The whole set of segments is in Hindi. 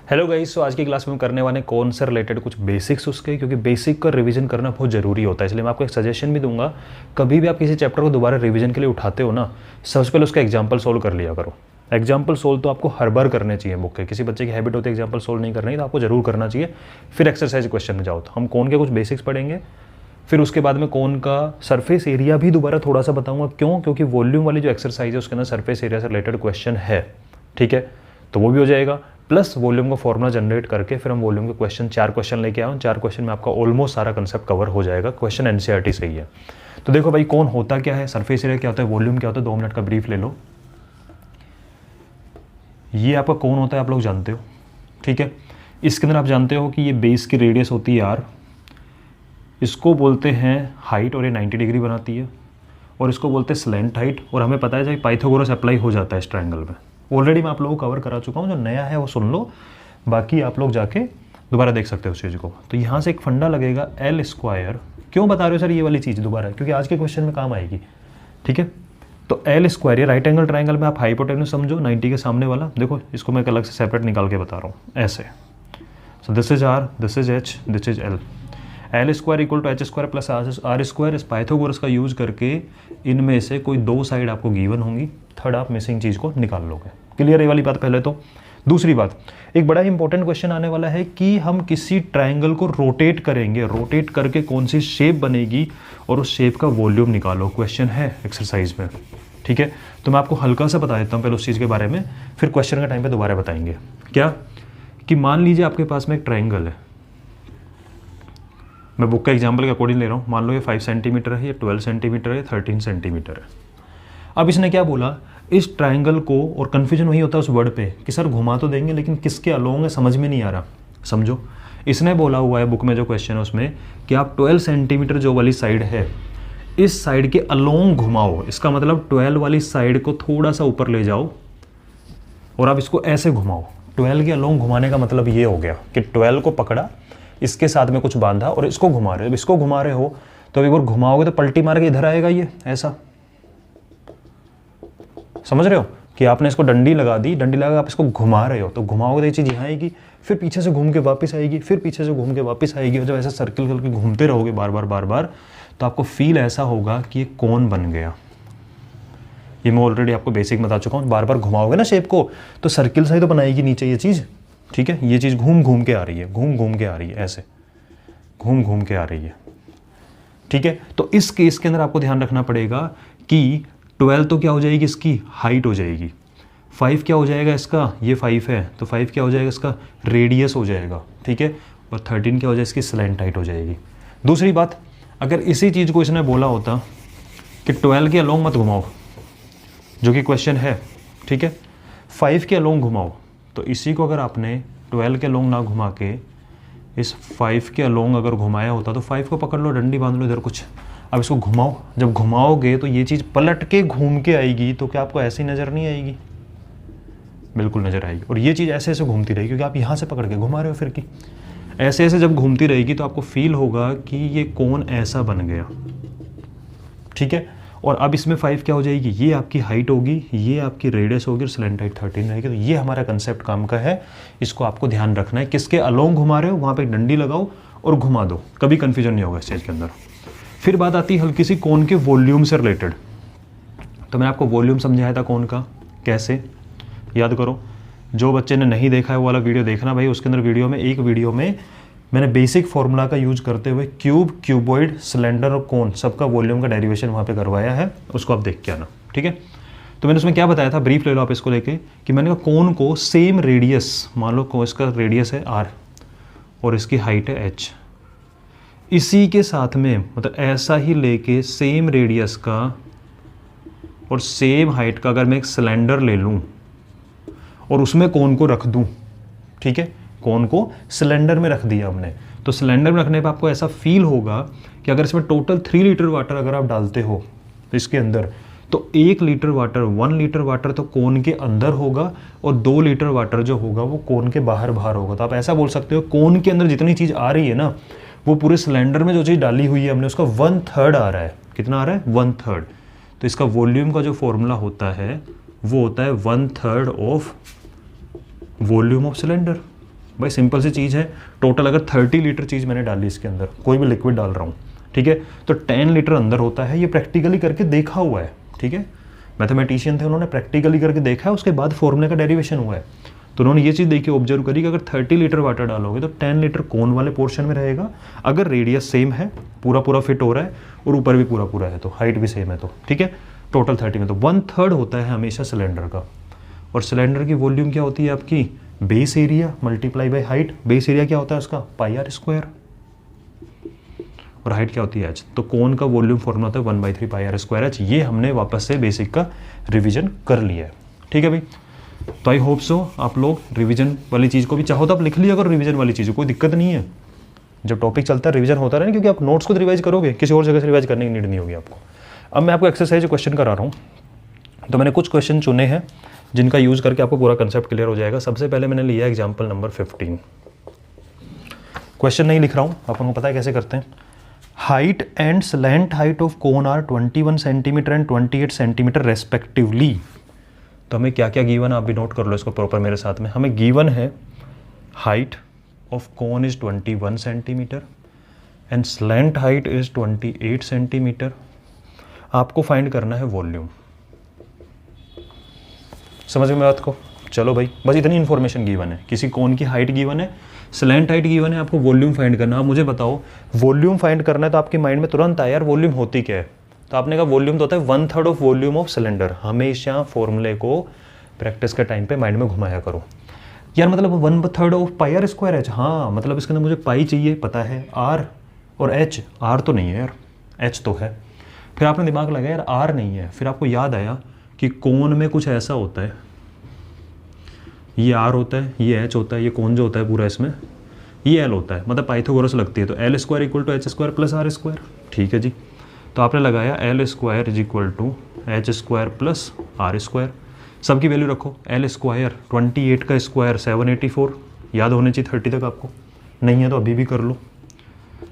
हेलो गाइस, तो आज की क्लास में हम करने वाले कौन से रिलेटेड कुछ बेसिक्स उसके, क्योंकि बेसिक का रिवीजन करना बहुत ज़रूरी होता है। इसलिए मैं आपको एक सजेशन भी दूंगा, कभी भी आप किसी चैप्टर को दोबारा रिवीजन के लिए उठाते हो ना, सबसे पहले उसका एग्जाम्पल सोल्व कर लिया करो। एग्जाम्पल सोल्व तो आपको हर बार करने चाहिए बुक के। किसी बच्चे की हैबिट होती है एग्जाम्पल सोल्व नहीं करने की, तो आपको जरूर करना चाहिए। फिर एक्सरसाइज क्वेश्चन में जाओ। तो हम कौन के कुछ बेसिक्स पढ़ेंगे, फिर उसके बाद में कौन का सरफेस एरिया भी दोबारा थोड़ा सा बताऊंगा। क्यों? क्योंकि वॉल्यूम वाली जो एक्सरसाइज है उसके अंदर सरफेस एरिया से रिलेटेड क्वेश्चन है, ठीक है, तो वो भी हो जाएगा। प्लस वॉल्यूम का फॉर्मूला जनरेट करके फिर हम वॉल्यूम के क्वेश्चन 4 क्वेश्चन लेके आए। 4 क्वेश्चन में आपका ऑलमोस्ट सारा कंसेप्ट कवर हो जाएगा। क्वेश्चन एनसीईआरटी से ही है। तो देखो भाई, कौन होता क्या है, सरफेस एरिया क्या होता है, वॉल्यूम क्या होता है, 2 मिनट का ब्रीफ ले लो। ये आपका कौन होता है आप लोग जानते हो, ठीक है। इसके अंदर आप जानते हो कि ये बेस की रेडियस होती है आर, इसको बोलते हैं हाइट, और ये 90 डिग्री बनाती है, और इसको बोलते हैं स्लैंट हाइट। और हमें पता है जब पाइथागोरस अप्लाई हो जाता है इस ट्रायंगल में। ऑलरेडी मैं आप लोगों को कवर करा चुका हूँ, जो नया है वो सुन लो, बाकी आप लोग जाके दोबारा देख सकते हो उस चीज़ को। तो यहाँ से एक फंडा लगेगा एल स्क्वायर। क्यों बता रहे हो सर ये वाली चीज़ दोबारा? क्योंकि आज के क्वेश्चन में काम आएगी, ठीक है। तो एल स्क्वायर, ये राइट एंगल ट्रायंगल में आप हाइपोटेन्यूज समझो, 90 के सामने वाला। देखो इसको मैं अलग से सेपरेट निकाल के बता रहा हूँ ऐसे। So this is R, this is H, this is L. L square equal to H square plus R square. इस पाइथागोरस का यूज करके इनमें से कोई 2 साइड आपको गिवन होंगी, थर्ड आप मिसिंग चीज़ को निकाल लोगे। क्लियर है वाली बात पहले तो। दूसरी बात, एक बड़ा ही इंपॉर्टेंट क्वेश्चन आने वाला है कि हम किसी ट्रायंगल को रोटेट करेंगे, रोटेट करके कौन सी शेप बनेगी और उस शेप का वॉल्यूम निकालो। क्वेश्चन है एक्सरसाइज में, ठीक है। तो मैं आपको हल्का सा बता देता हूँ पहले उस चीज़ के बारे में, फिर क्वेश्चन का टाइम पे दोबारा बताएंगे। क्या कि मान लीजिए आपके पास में एक ट्रायंगल है, मैं बुक का एग्जाम्पल के अकॉर्डिंग ले रहा हूँ। मान लो ये 5 सेंटीमीटर है, ये 12 सेंटीमीटर है, 13 सेंटीमीटर है। अब इसने क्या बोला, इस ट्रायंगल को, और कन्फ्यूजन वही होता है उस वर्ड पे कि सर घुमा तो देंगे लेकिन किसके अलोंग है, समझ में नहीं आ रहा। समझो, इसने बोला हुआ है बुक में जो क्वेश्चन है उसमें कि आप 12 सेंटीमीटर जो वाली साइड है, इस साइड के अलोंग घुमाओ। इसका मतलब 12 वाली साइड को थोड़ा सा ऊपर ले जाओ और आप इसको ऐसे घुमाओ। 12 के अलोंग घुमाने का मतलब ये हो गया कि 12 को पकड़ा, इसके साथ में कुछ बांधा और इसको घुमा रहे हो। इसको घुमा रहे हो तो एक बार घुमाओगे तो पलटी मार के इधर आएगा, ये ऐसा। समझ रहे हो कि आपने इसको डंडी लगा दी, डंडी लगा आप इसको घुमा रहे हो, तो घुमाओगे तो ये चीज़ यहाँ आएगी, फिर पीछे से घूम के वापस आएगी, फिर पीछे से घूम के वापस आएगी। और जब ऐसा सर्किल करके घूमते रहोगे बार बार तो आपको फील ऐसा होगा कि ये कौन बन गया। ये मैं ऑलरेडी आपको बेसिक बता चुका हूँ। बार बार घुमाओगे ना शेप को तो सर्किल से ही तो बनाएगी नीचे ये चीज़, ठीक है। ये चीज़ घूम घूम के आ रही है, घूम घूम के आ रही है, ऐसे घूम घूम के आ रही है, ठीक है। तो इस केस के अंदर आपको ध्यान रखना पड़ेगा कि 12 तो क्या हो जाएगी, इसकी हाइट हो जाएगी। 5 क्या हो जाएगा इसका, ये 5 है तो 5 क्या हो जाएगा इसका, रेडियस हो जाएगा, ठीक है। और 13 क्या हो जाएगा, इसकी स्लैंट हाइट हो जाएगी। दूसरी बात, अगर इसी चीज़ को इसने बोला होता कि 12 के अलोंग मत घुमाओ, जो कि क्वेश्चन है, ठीक है, 5 के अलोंग घुमाओ, तो इसी को अगर आपने 12 के अलोंग ना घुमा के इस 5 के अलोंग अगर घुमाया होता तो 5 को पकड़ लो, डंडी बांध लो इधर कुछ, अब इसको घुमाओ। जब घुमाओगे तो ये चीज़ पलट के घूम के आएगी, तो क्या आपको ऐसी नज़र नहीं आएगी? बिल्कुल नज़र आएगी। और ये चीज़ ऐसे ऐसे घूमती रहेगी क्योंकि आप यहाँ से पकड़ के घुमा रहे हो, फिर की ऐसे ऐसे जब घूमती रहेगी तो आपको फील होगा कि ये कौन ऐसा बन गया, ठीक है। और अब इसमें 5 क्या हो जाएगी, ये आपकी हाइट होगी, ये आपकी रेडियस होगी और स्लैंट हाइट 13 रहेगी। तो ये हमारा कंसेप्ट काम का है, इसको आपको ध्यान रखना है। किसके अलोंग घुमा रहे हो वहाँ पे एक डंडी लगाओ और घुमा दो, कभी कन्फ्यूजन नहीं होगा इस चीज़ के अंदर। फिर बात आती है हल्की सी कोन के वॉल्यूम से रिलेटेड। तो मैंने आपको वॉल्यूम समझाया था कोन का, कैसे याद करो। जो बच्चे ने नहीं देखा है वो वाला वीडियो देखना भाई। उसके अंदर एक वीडियो में मैंने बेसिक फार्मूला का यूज करते हुए क्यूब, क्यूबॉइड, सिलेंडर और कोन सबका वॉल्यूम का डेरिवेशन वहाँ पे करवाया है, उसको आप देख के आना, ठीक है। तो मैंने उसमें क्या बताया था, ब्रीफ ले लो आप इसको लेके, कि मैंने कहा कोन को सेम रेडियस, मान लो इसका रेडियस है आर और इसकी हाइट है एच, इसी के साथ में मतलब ऐसा ही लेके सेम रेडियस का और सेम हाइट का अगर मैं एक सिलेंडर ले लूँ और उसमें कोन को रख दूँ, ठीक है, कोन को सिलेंडर में रख दिया हमने, तो सिलेंडर में रखने पे आपको ऐसा फील होगा कि अगर इसमें टोटल 3 लीटर वाटर अगर आप डालते हो तो इसके अंदर, तो 1 लीटर वाटर, 1 लीटर वाटर तो कोन के अंदर होगा और 2 लीटर वाटर जो होगा वो कोन के बाहर होगा। तो आप ऐसा बोल सकते हो कोन के अंदर जितनी चीज़ आ रही है ना, वो पूरे सिलेंडर में जो चीज़ डाली हुई है हमने उसका 1/3 आ रहा है। कितना आ रहा है? 1/3। तो इसका वॉल्यूम का जो फॉर्मूला होता है वो होता है 1/3 ऑफ वॉल्यूम ऑफ सिलेंडर। भाई सिंपल सी चीज़ है, टोटल अगर 30 लीटर चीज़ मैंने डाली इसके अंदर, कोई भी लिक्विड डाल रहा हूँ, ठीक है, तो 10 लीटर अंदर होता है। ये प्रैक्टिकली करके देखा हुआ है, ठीक है, मैथमेटिशियन थे, उन्होंने प्रैक्टिकली करके देखा है, उसके बाद फॉर्मूले का डेरिवेशन हुआ है। तो उन्होंने ये चीज़ देखी, ऑब्जर्व करी कि अगर 30 लीटर वाटर डालोगे तो 10 लीटर कोन वाले पोर्शन में रहेगा, अगर रेडियस सेम है, पूरा पूरा फिट हो रहा है और ऊपर भी पूरा पूरा है, तो हाइट भी सेम है, तो ठीक है, टोटल 30 में तो 1/3 होता है हमेशा सिलेंडर का। और सिलेंडर की वॉल्यूम क्या होती है आपकी, base area multiply by height. Base area क्या होता है उसका, पाई आर स्क्वायर, और हाइट क्या होती है एच। तो कोन का वॉल्यूम फॉर्मूला होता है 1/3 पाई आर स्क्वायर एच। ये हमने वापस से बेसिक का रिवीजन कर लिया है, ठीक है भाई। तो आई होप सो आप लोग रिवीजन वाली चीज़ को भी चाहो तो आप लिख लिया अगर रिवीजन वाली चीज़, कोई दिक्कत नहीं है। जब टॉपिक चलता है रिवीजन होता रहे, क्योंकि आप नोट्स को रिवाइज करोगे, किसी और जगह से रिवाइज करने की नीड नहीं होगी आपको। अब मैं आपको एक्सरसाइज क्वेश्चन करा रहा हूँ, तो मैंने कुछ क्वेश्चन चुने हैं जिनका यूज़ करके आपको पूरा कंसेप्ट क्लियर हो जाएगा। सबसे पहले मैंने लिया एग्जाम्पल नंबर 15। क्वेश्चन नहीं लिख रहा हूँ, आपको पता है कैसे करते हैं। Height and slant height of cone are 21 centimetre and 28 centimetre respectively. तो हमें क्या क्या गिवन है, आप भी नोट कर लो इसको प्रॉपर मेरे साथ में। हमें गिवन है height of cone is 21 centimetre and slant height is 28 centimetre. आपको फाइंड करना है वॉल्यूम। समझ में बात को, चलो भाई, बस इतनी इन्फॉर्मेशन गिवन है। किसी कोन की हाइट गिवन है, स्लैंट हाइट गिवन है, आपको वॉल्यूम फाइंड करना है। आप मुझे बताओ वॉल्यूम फाइंड करना है तो आपके माइंड में तुरंत आया यार वॉल्यूम होती क्या है। तो आपने कहा वॉल्यूम तो होता है 1/3 ऑफ वॉल्यूम ऑफ सिलेंडर। हमेशा फॉर्मूले को प्रैक्टिस के टाइम पे माइंड में घुमाया करो। यार मतलब 1/3 of pi R square H, हाँ मतलब इसके अंदर मुझे पाई चाहिए, पता है, आर और एच। आर तो नहीं है यार, एच तो है। फिर आपने दिमाग लगाया यार आर नहीं है, फिर आपको याद आया कि कोन में कुछ ऐसा होता है, ये आर होता है, ये एच होता है, ये कोन जो होता है पूरा इसमें ये एल होता है, मतलब पाइथागोरस लगती है। तो L square equal to H square plus R square, ठीक है जी। तो आपने लगाया L square is equal to H square plus R square. सबकी वैल्यू रखो। एल स्क्वायर 28 का स्क्वायर 784, याद होने चाहिए 30 तक आपको, नहीं है तो अभी भी कर लो,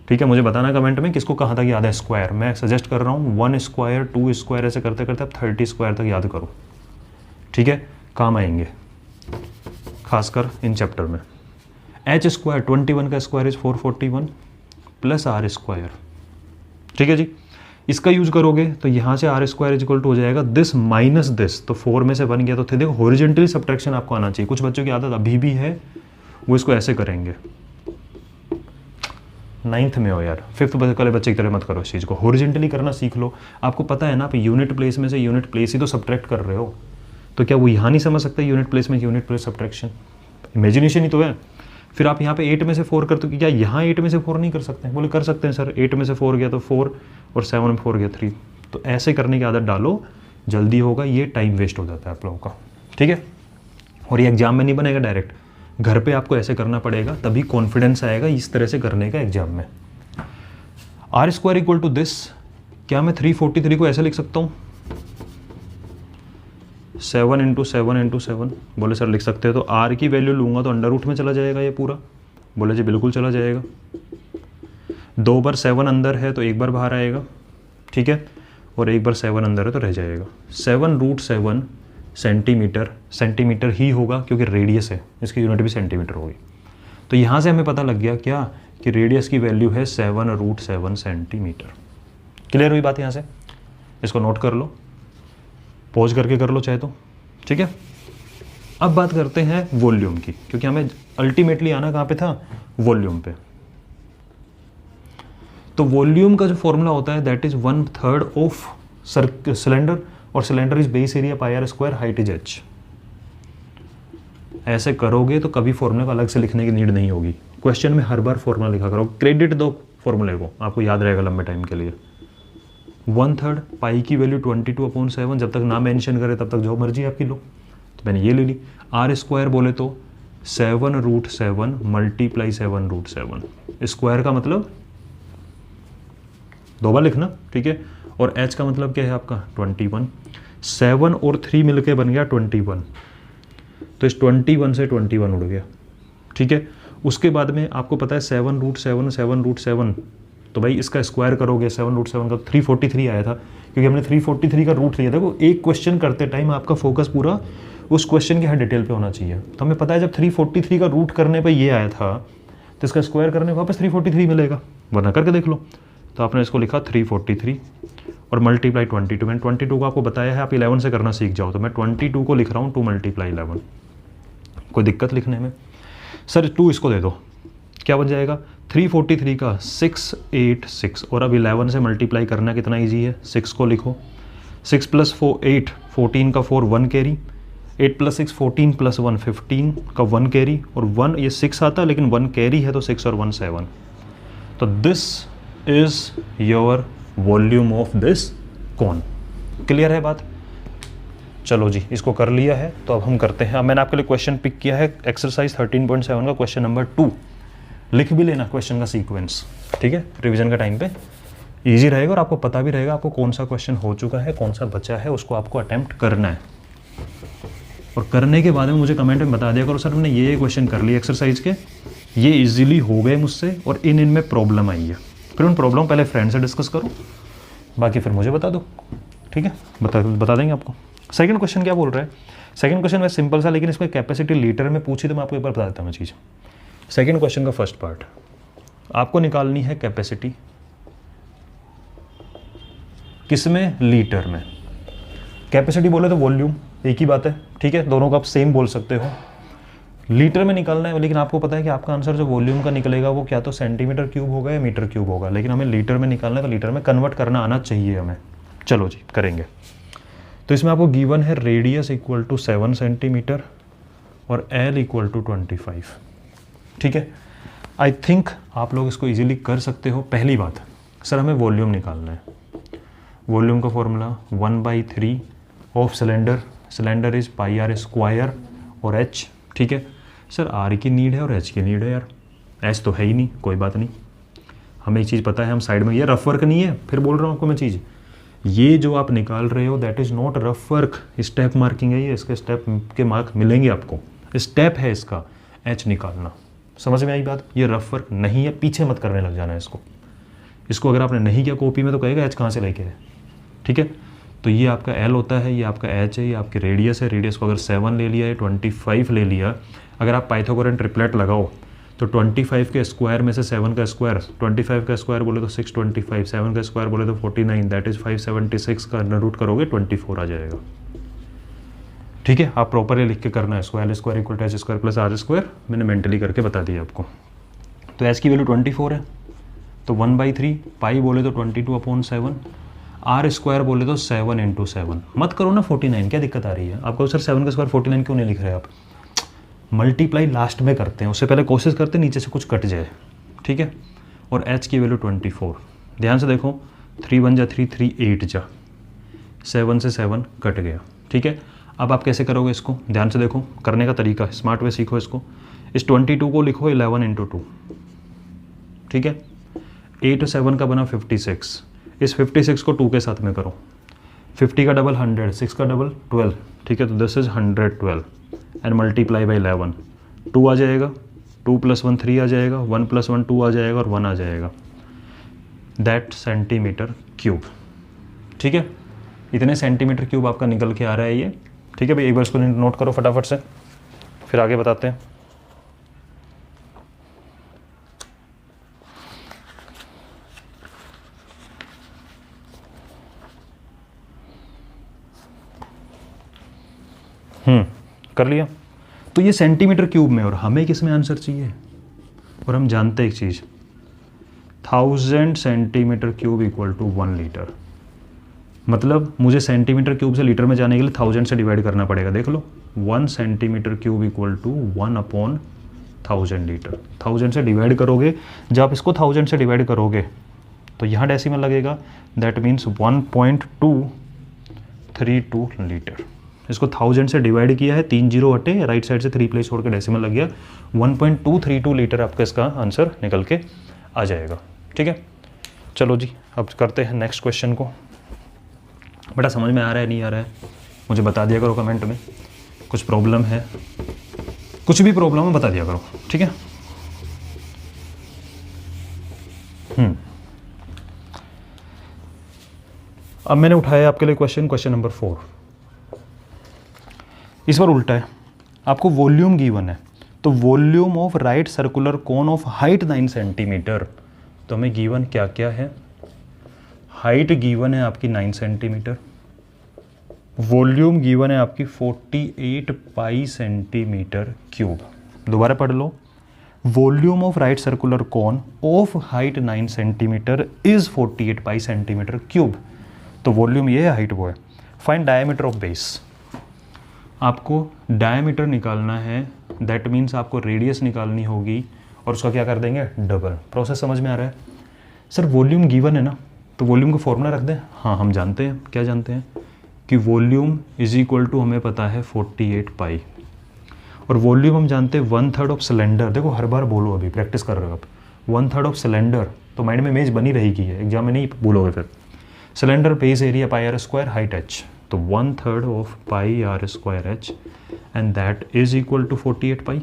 ठीक है। मुझे बताना कमेंट में किसको कहाँ तक याद है स्क्वायर। मैं सजेस्ट कर रहा हूँ 1 स्क्वायर 2 स्क्वायर ऐसे करते करते आप 30 स्क्वायर तक याद करो, ठीक है, काम आएंगे खासकर इन चैप्टर में। एच स्क्वायर 21 का square is 441 plus R square, ठीक है जी। इसका यूज करोगे तो यहाँ से आर स्क्वायर इक्वल टू हो जाएगा दिस माइनस दिस, तो 4 में से 1 गया तो थे। देखो हॉरिजॉन्टली सब्ट्रैक्शन आपको आना चाहिए। कुछ बच्चों की आदत अभी भी है, वो इसको ऐसे करेंगे। 9th में हो यार, 5th वाले बच्चे की तरह मत करो इस चीज़ को, हॉरिजॉन्टली करना सीख लो। आपको पता है ना, आप यूनिट प्लेस में से यूनिट प्लेस ही तो सब्ट्रैक्ट कर रहे हो, तो क्या वो यहाँ नहीं समझ सकते यूनिट प्लेस में यूनिट प्लेस सब्ट्रैक्शन? इमेजिनेशन ही तो है। फिर आप यहाँ पे 8 में से 4 करते हो, क्या यहाँ 8 में से 4 नहीं कर सकते? बोले कर सकते हैं सर, 8 में से 4 गया तो 4 और 7 में 4 गया 3। तो ऐसे करने की आदत डालो, जल्दी होगा, ये टाइम वेस्ट हो जाता है आप लोगों का, ठीक है। और ये एग्जाम में नहीं बनेगा डायरेक्ट, घर पे आपको ऐसे करना पड़ेगा, तभी कॉन्फिडेंस आएगा इस तरह से करने का एग्जाम में। R square equal to this, क्या मैं 343 को ऐसे लिख सकता हूँ 7 × 7 × 7? बोले सर लिख सकते हैं। तो आर की वैल्यू लूँगा तो अंडर रूट में चला जाएगा ये पूरा। बोले जी बिल्कुल चला जाएगा। 2 बार 7 अंदर है तो 1 बार बाहर आएगा, ठीक है, और 1 बार 7 अंदर है तो रह जाएगा। 7√7 सेंटीमीटर, सेंटीमीटर ही होगा क्योंकि रेडियस है, इसकी यूनिट भी सेंटीमीटर होगी। तो यहाँ से हमें पता लग गया क्या कि रेडियस की वैल्यू है 7√7 सेंटीमीटर। क्लियर हुई बात यहाँ से? इसको नोट कर लो, पॉज करके कर लो चाहे तो, ठीक है। अब बात करते हैं वॉल्यूम की, क्योंकि हमें अल्टीमेटली आना कहाँ पे था, वॉल्यूम पे। तो वॉल्यूम का जो फॉर्मूला होता है दैट इज 1/3 ऑफ सिलेंडर, और cylinder is base area pi R square, height is H. ऐसे करोगे तो कभी फॉर्मूला को अलग से लिखने की नीड नहीं होगी। क्वेश्चन में हर बार फॉर्मूला लिखा करो, क्रेडिट दो फॉर्मूले को, आपको याद रहेगा लंबे टाइम के लिए। 1/3 पाई की वैल्यू 22/7, जब तक ना मेंशन करे तब तक जो मर्जी आपकी लो। तो मैंने ये ले ली। आर स्क्वायर बोले तो 7√7 मल्टीप्लाई 7√7, स्क्वायर का मतलब 2 बार लिखना, ठीक है। और एच का मतलब क्या है आपका 21। 7 और 3 मिलके बन गया 21, तो इस 21 से 21 उड़ गया, ठीक है। उसके बाद में आपको पता है 7√7, तो भाई इसका स्क्वायर करोगे 7√7 का 343 आया था, क्योंकि हमने 343 का रूट लिया था। वो एक क्वेश्चन करते टाइम आपका फोकस पूरा उस क्वेश्चन की हर डिटेल पे होना चाहिए। तो हमें पता है जब 343 का रूट करने पे ये आया था तो इसका स्क्वायर करने पे वापस 343 मिलेगा, वरना करके देख लो। तो आपने इसको लिखा 343 और मल्टीप्लाई 22। मैंने 22 को आपको बताया है आप 11 से करना सीख जाओ, तो मैं 22 को लिख रहा हूँ 2 × 11। कोई दिक्कत लिखने में? सर 2 इसको दे दो, क्या बन जाएगा 343 का 686, और अब 11 से मल्टीप्लाई करना कितना ईजी है, 6 को लिखो, 6 + 4 8, 14 का 4 1 कैरी, 8 + 6 14 + 1 15 का 1 कैरी, और 1 ये 6 आता लेकिन 1 कैरी है तो 6 और 1 7। तो this is your volume of this cone. Clear है बात? चलो जी, इसको कर लिया है तो अब हम करते हैं। अब मैंने आपके लिए क्वेश्चन पिक किया है एक्सरसाइज 13.7 का क्वेश्चन नंबर 2। लिख भी लेना क्वेश्चन का सीक्वेंस, ठीक है, रिवीजन का टाइम पे इजी रहेगा और आपको पता भी रहेगा आपको कौन सा क्वेश्चन हो चुका है, कौन सा बचा है, उसको आपको अटेम्प्ट करना है। और करने के बाद में मुझे कमेंट में बता दिया करो सर हमने ये क्वेश्चन कर लिए एक्सरसाइज के, ये इजीली हो गए मुझसे और इनमें प्रॉब्लम आई है। फिर उन प्रॉब्लम पहले फ्रेंड से डिस्कस करो, बाकी फिर मुझे बता दो, ठीक है, बता देंगे आपको। सेकंड क्वेश्चन क्या बोल रहा है? सेकंड क्वेश्चन वैसे सिंपल सा, लेकिन इसमें कैपेसिटी लीटर में पूछी तो मैं आपको एक बार बता देता हूँ चीज़। सेकंड क्वेश्चन का फर्स्ट पार्ट, आपको निकालनी है कैपेसिटी किसमें, लीटर में। कैपेसिटी बोले तो वॉल्यूम एक ही बात है, ठीक है, दोनों को आप सेम बोल सकते हो। लीटर में निकालना है, लेकिन आपको पता है कि आपका आंसर जो वॉल्यूम का निकलेगा वो क्या तो सेंटीमीटर क्यूब होगा या मीटर क्यूब होगा, लेकिन हमें लीटर में निकालना है तो लीटर में कन्वर्ट करना आना चाहिए हमें। चलो जी करेंगे। तो इसमें आपको गिवन है रेडियस इक्वल टू 7 सेंटीमीटर और एल इक्वल टू 25, ठीक है। आई थिंक आप लोग इसको इजीली कर सकते हो। पहली बात सर हमें वॉल्यूम निकालना है। वॉल्यूम का formula 1/3 of cylinder is πr² और h, ठीक है। सर r की नीड है और h की नीड है यार, h तो है ही नहीं, कोई बात नहीं, हमें एक चीज़ पता है, हम साइड में, ये रफ वर्क नहीं है, फिर बोल रहा हूँ आपको मैं चीज़, ये जो आप निकाल रहे हो that is not rough work, step marking है ये, इसके स्टेप के मार्क मिलेंगे आपको, स्टेप है इसका h निकालना। समझ में आई बात? ये रफ वर्क नहीं है, पीछे मत करने लग जाना है इसको अगर आपने नहीं किया कॉपी में तो कहेगा h कहाँ से लेके है, ठीक है। तो ये आपका L होता है, ये आपका H है, ये आपकी रेडियस है। रेडियस को अगर 7 ले लिया है, 25 ले लिया, अगर आप पाइथागोरन ट्रिपलेट लगाओ तो 25 के स्क्वायर में से 7 का स्क्वायर, 25 का स्क्वायर बोले तो 625, 7 का स्क्वायर बोले तो 49, दैट इज़ 576 का रूट करोगे 24 आ जाएगा, ठीक है। आप प्रॉपरली लिख के करना है, L² equal to h² plus r², मैंने मेंटली करके बता दिया आपको। तो h की वैल्यू 24 है, तो 1/3, पाई बोले तो 22/7, r² बोले तो 7 × 7, मत करो ना 49, क्या दिक्कत आ रही है आपको? सर 7 का स्क्वायर 49 क्यों नहीं लिख रहे आप? मल्टीप्लाई लास्ट में करते हैं, उससे पहले कोशिश करते हैं नीचे से कुछ कट जाए, ठीक है। और h की वैल्यू 24, ध्यान से देखो, 3 × 1 = 3, 3 × 8 = 7 से 7 कट गया, ठीक है। अब आप कैसे करोगे इसको? ध्यान से देखो, करने का तरीका, स्मार्ट वे सीखो इसको। इस 22 को लिखो 11 × 2, ठीक है। 8 7 का बना 56, इस 56 को 2 के साथ में करो, 50 का डबल 100, 6 का डबल 12, ठीक है। तो this is 112 and multiply by 11, 2 आ जाएगा, 2 + 1 3 आ जाएगा, 1 + 1 2 आ जाएगा और 1 आ जाएगा, दैट सेंटीमीटर क्यूब, ठीक है। इतने सेंटीमीटर क्यूब आपका निकल के आ रहा है ये, ठीक है भाई। एक बार इसको नोट करो फटाफट से, फिर आगे बताते हैं। कर लिया। तो ये सेंटीमीटर क्यूब में, और हमें किस में आंसर चाहिए, और हम जानते हैं एक चीज़, 1000 centimetre cube equal to 1 litre. मतलब मुझे सेंटीमीटर क्यूब से लीटर में जाने के लिए 1000 से डिवाइड करना पड़ेगा। देख लो, 1 centimetre cube equal to 1/1000 litre. 1000 से डिवाइड करोगे, जब आप इसको 1000 से डिवाइड करोगे तो यहाँ डेसिमल लगेगा, दैट मीन्स 1.232 लीटर। इसको 1000 से डिवाइड किया है, 3 जीरो हटे, राइट साइड से 3 प्लेस छोड़ के डेसिमल लग गया, 1.232 लीटर आपका इसका आंसर निकल के आ जाएगा, ठीक है। चलो जी, अब करते हैं नेक्स्ट क्वेश्चन को। बेटा समझ में आ रहा है नहीं आ रहा है मुझे बता दिया करो कमेंट में, कुछ प्रॉब्लम है, कुछ भी प्रॉब्लम है बता दिया करो, ठीक है। अब मैंने उठाया आपके लिए क्वेश्चन नंबर 4। इस बार उल्टा है, आपको वॉल्यूम गिवन है, तो volume of right circular cone of height 9 centimetre. तो हमें गिवन क्या क्या है, हाइट गिवन है आपकी 9 सेंटीमीटर, वॉल्यूम गिवन है आपकी 48 पाई सेंटीमीटर क्यूब। दोबारा पढ़ लो, volume of right circular cone of height 9 centimetre is 48 pi centimetre cube. तो वॉल्यूम ये है, हाइट वो है। फाइंड डायमीटर ऑफ बेस, आपको डायमीटर निकालना है, दैट मीन्स आपको रेडियस निकालनी होगी और उसका क्या कर देंगे, डबल। प्रोसेस समझ में आ रहा है? सर वॉल्यूम गिवन है ना, तो वॉल्यूम का फॉर्मूला रख दें। हाँ हम जानते हैं, क्या जानते हैं कि वॉल्यूम इज इक्वल टू हमें पता है 48 पाई, और वॉल्यूम हम जानते हैं 1/3 ऑफ सिलेंडर। देखो हर बार बोलो, अभी प्रैक्टिस कर रहे हो आप, 1/3 ऑफ सिलेंडर, तो माइंड में इमेज बनी रहेगी, है एग्जाम में नहीं भूलोगे फिर। Cylinder base area pi R square, height h, तो 1/3 of pi R square h and that is equal to 48 pi.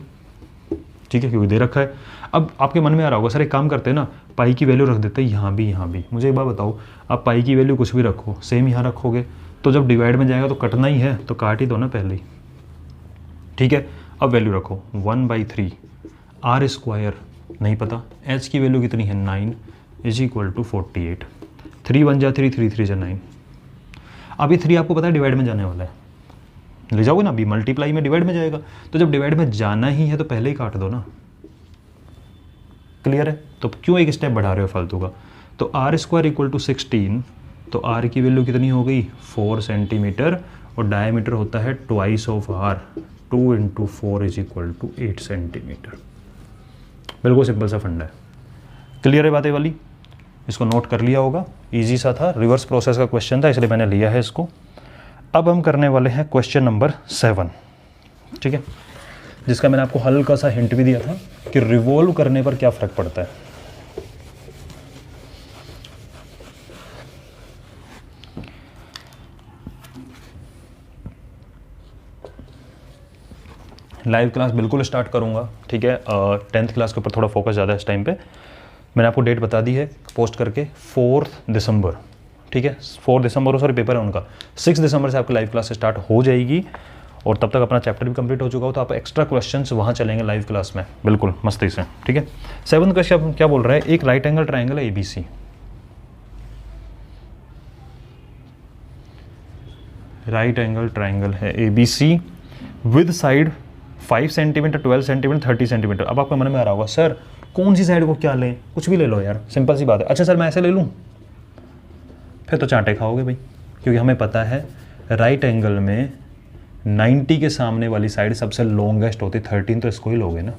ठीक है, क्योंकि दे रखा है। अब आपके मन में आ रहा होगा सर एक काम करते हैं ना, पाई की वैल्यू रख देते हैं यहाँ भी यहाँ भी। मुझे एक बात बताओ, आप पाई की वैल्यू कुछ भी रखो, सेम यहाँ रखोगे तो जब डिवाइड में जाएगा तो कटना ही है, तो काट ही दो ना पहले ही। ठीक है, अब वैल्यू रखो 1/3 आर स्क्वायर नहीं पता, एच की वैल्यू कितनी है 9 इज इक्वल टू 48, 3 1 जा 3, 3 3 जा 9। अभी 3 आपको पता है डिवाइड में जाने वाला है, ले जाओगे ना, अभी मल्टीप्लाई में डिवाइड में जाएगा, तो जब डिवाइड में जाना ही है तो पहले ही काट दो ना। क्लियर है? तो क्यों एक स्टेप बढ़ा रहे हो फालतू का। तो आर स्क्वायर इक्वल टू 16, तो आर की वैल्यू कितनी हो गई 4 सेंटीमीटर, और डायमीटर होता है twice of R, 2 × 4 is equal to 8 centimetre. बिल्कुल सिंपल सा फंडा है। क्लियर है बातें वाली? इसको नोट कर लिया होगा, इजी सा था, रिवर्स प्रोसेस का क्वेश्चन था इसलिए मैंने लिया है इसको। अब हम करने वाले हैं क्वेश्चन नंबर 7, ठीक है, जिसका मैंने आपको हल्का सा हिंट भी दिया था कि रिवॉल्व करने पर क्या फ़र्क पड़ता है। लाइव क्लास बिल्कुल स्टार्ट करूंगा, ठीक है। 10th क्लास के ऊपर थोड़ा फोकस ज़्यादा है इस टाइम पे। मैंने आपको डेट बता दी है पोस्ट करके, 4 दिसंबर, ठीक है। 4 दिसंबर सॉरी पेपर है उनका, 6 दिसंबर से आपकी लाइव क्लास स्टार्ट हो जाएगी, और तब तक अपना चैप्टर भी कंप्लीट हो चुका हो तो आप एक्स्ट्रा क्वेश्चंस वहाँ चलेंगे लाइव क्लास में, बिल्कुल मस्ती से, ठीक है। 7th क्वेश्चन क्या बोल रहा है, एक राइट एंगल ट्राइंगल है ABC, राइट एंगल ट्राइंगल है ABC with side 5 centimetre, 12 centimetre, 30 centimetre. अब आपके मन में आ रहा होगा सर कौन सी साइड को क्या लें, कुछ भी ले लो यार, सिंपल सी बात है। अच्छा सर मैं ऐसे ले लूँ, फिर तो चांटे खाओगे भाई, क्योंकि हमें पता है राइट एंगल में 90 के सामने वाली साइड सबसे लॉन्गेस्ट होती है 13, तो इसको ही लोगे ना,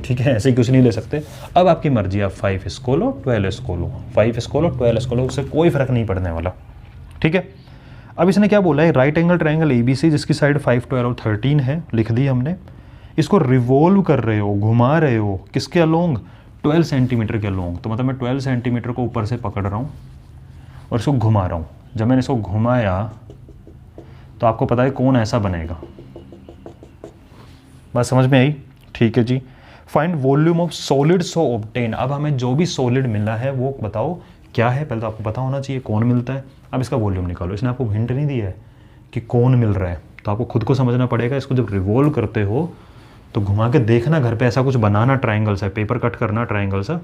ठीक है। ऐसे ही कुछ नहीं ले सकते। अब आपकी मर्जी, आप 5 इसको लो, 12 इसको लो, 5 इसको लो, 12 इसको लो, उससे कोई फ़र्क नहीं पड़ने वाला, ठीक है। अब इसने क्या बोला है, राइट एंगल ट्राइंगल ABC जिसकी साइड 5, 12 और 13 है, लिख दी हमने। इसको रिवॉल्व कर रहे हो, घुमा रहे हो, किसके अलोंग, 12 सेंटीमीटर के अलोंग। तो मतलब मैं 12 सेंटीमीटर को ऊपर से पकड़ रहा हूँ और इसको घुमा रहा हूँ। जब मैंने इसको घुमाया तो आपको पता है कौन ऐसा बनेगा, बात समझ में आई, ठीक है जी। Find volume of solid so obtain. अब हमें जो भी सॉलिड मिला है वो बताओ क्या है, पहले तो आपको पता होना चाहिए कौन मिलता है। अब इसका वॉल्यूम निकालो। इसने आपको हिंट नहीं दिया है कि कौन मिल रहा है, तो आपको खुद को समझना पड़ेगा। इसको जब रिवॉल्व करते हो तो घुमा के देखना, घर पे ऐसा कुछ बनाना ट्राइंगल सा, पेपर कट करना ट्राइंगल सा,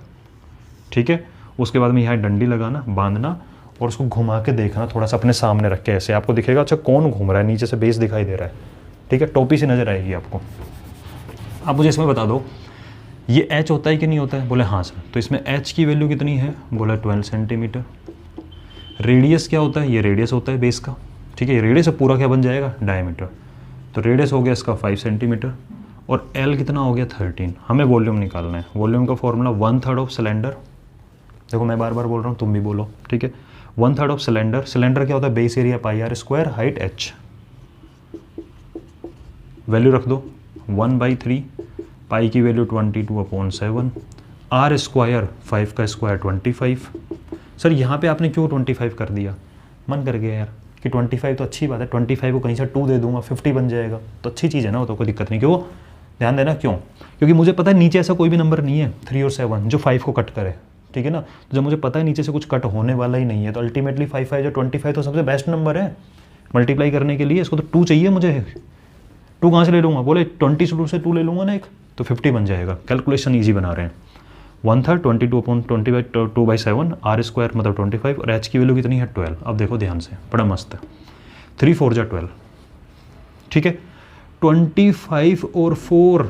ठीक है। उसके बाद में यहाँ डंडी लगाना, बांधना, और उसको घुमा के देखना थोड़ा सा अपने सामने रख के, ऐसे आपको दिखेगा अच्छा कौन घूम रहा है, नीचे से बेस दिखाई दे रहा है, ठीक है, टोपी सी नज़र आएगी आपको। आप मुझे इसमें बता दो ये H होता है कि नहीं होता है, बोले हाँ सर। तो इसमें H की वैल्यू कितनी है, बोला 12 सेंटीमीटर। रेडियस क्या होता है, ये रेडियस होता है बेस का, ठीक है। ये रेडियस पूरा क्या बन जाएगा, डायमीटर। तो रेडियस हो गया इसका 5 सेंटीमीटर, और L कितना हो गया 13। हमें वॉल्यूम निकालना है। वॉल्यूम का फॉर्मूला 1/3 ऑफ सिलेंडर, देखो मैं बार बार बोल रहा हूँ तुम भी बोलो, ठीक है। 1/3 ऑफ सिलेंडर, सिलेंडर क्या होता है, base area pi R square, height h। Value रख दो 1/3, पाई की वैल्यू 22/7, आर स्क्वायर 5 का स्क्वायर 25। सर यहाँ पे आपने क्यों 25 कर दिया, मन कर गया यार कि 25 तो अच्छी बात है, 25 को कहीं से 2 दे दूंगा 50 बन जाएगा, तो अच्छी चीज़ है ना, वो तो कोई दिक्कत नहीं। क्यों ध्यान देना, क्यों, क्योंकि मुझे पता है नीचे ऐसा कोई भी नंबर नहीं है 3 और 7 जो 5 को कट करे, ठीक है ना। तो जब मुझे पता है नीचे से कुछ कट होने वाला ही नहीं है, तो अल्टीमेटली 5 5 जो 25 तो सबसे बेस्ट नंबर है मल्टीप्लाई करने के लिए। इसको तो 2 चाहिए मुझे, 2 कहाँ से ले लूँगा, बोले 22 से 2 ले लूँगा ना एक, तो 50 बन जाएगा। कैलकुलेशन ईजी बना रहे हैं। 1/3 22/2/7 आर स्क्वायर मतलब 25 और एच की वैल्यू कितनी है 12। अब देखो ध्यान से, बड़ा मस्त है, 3 4 जा 12, ठीक है। 25 और 4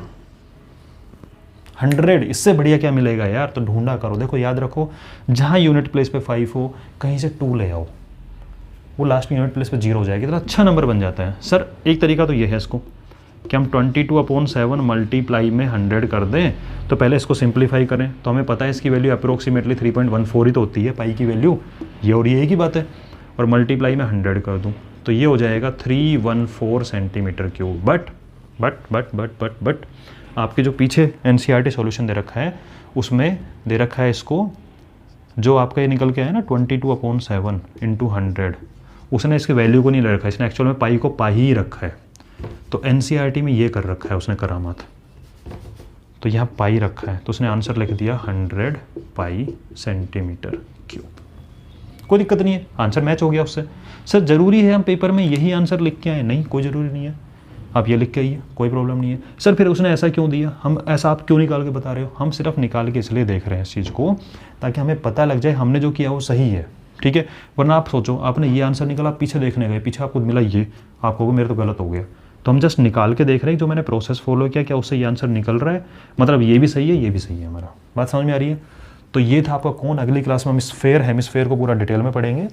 100, इससे बढ़िया क्या मिलेगा यार, तो ढूंढा करो। देखो याद रखो, जहाँ यूनिट प्लेस पे 5 हो कहीं से 2 ले आओ, वो लास्ट में यूनिट प्लेस पे 0 हो जाएगी, तो अच्छा नंबर बन जाता है। सर एक तरीका तो ये है इसको कि हम 22/7 मल्टीप्लाई में 100 कर दें, तो पहले इसको सिंप्लीफाई करें, तो हमें पता है इसकी वैल्यू अप्रोक्सीमेटली 3.14 ही तो होती है पाई की वैल्यू, ये और ये की बात है, और मल्टीप्लाई में 100 कर दूँ तो ये हो जाएगा 314 सेंटीमीटर क्यूब। बट आपके जो पीछे NCERT सॉल्यूशन दे रखा है उसमें दे रखा है इसको, जो आपका ये निकल के आया ना 22/7 इंटू 100, उसने इसके वैल्यू को नहीं ले रखा है, इसने एक्चुअल में पाई को पाई ही रखा है। तो NCERT में ये कर रखा है उसने करामात, तो यहाँ पाई रखा है, तो उसने आंसर लिख दिया 100 पाई सेंटीमीटर क्यूब। कोई दिक्कत नहीं है, आंसर मैच हो गया उससे। सर ज़रूरी है हम पेपर में यही आंसर लिख के आए? नहीं, कोई ज़रूरी नहीं है, आप ये लिख के आइए, कोई प्रॉब्लम नहीं है। सर फिर उसने ऐसा क्यों दिया, हम ऐसा आप क्यों निकाल के बता रहे हो? हम सिर्फ निकाल के इसलिए देख रहे हैं इस चीज़ को ताकि हमें पता लग जाए हमने जो किया वो सही है, ठीक है। वरना आप सोचो आपने ये आंसर निकाला, आप पीछे देखने गए, पीछे आपको मिला ये, आप कहोगे मेरे तो गलत हो गया। तो हम जस्ट निकाल के देख रहे हैं जो मैंने प्रोसेस फॉलो किया क्या उससे ये आंसर निकल रहा है, मतलब ये भी सही है ये भी सही है, हमारा बात समझ में आ रही है। तो ये था आपका कौन। अगली क्लास में हम स्फेयर हेमिस्फेयर को पूरा डिटेल में पढ़ेंगे।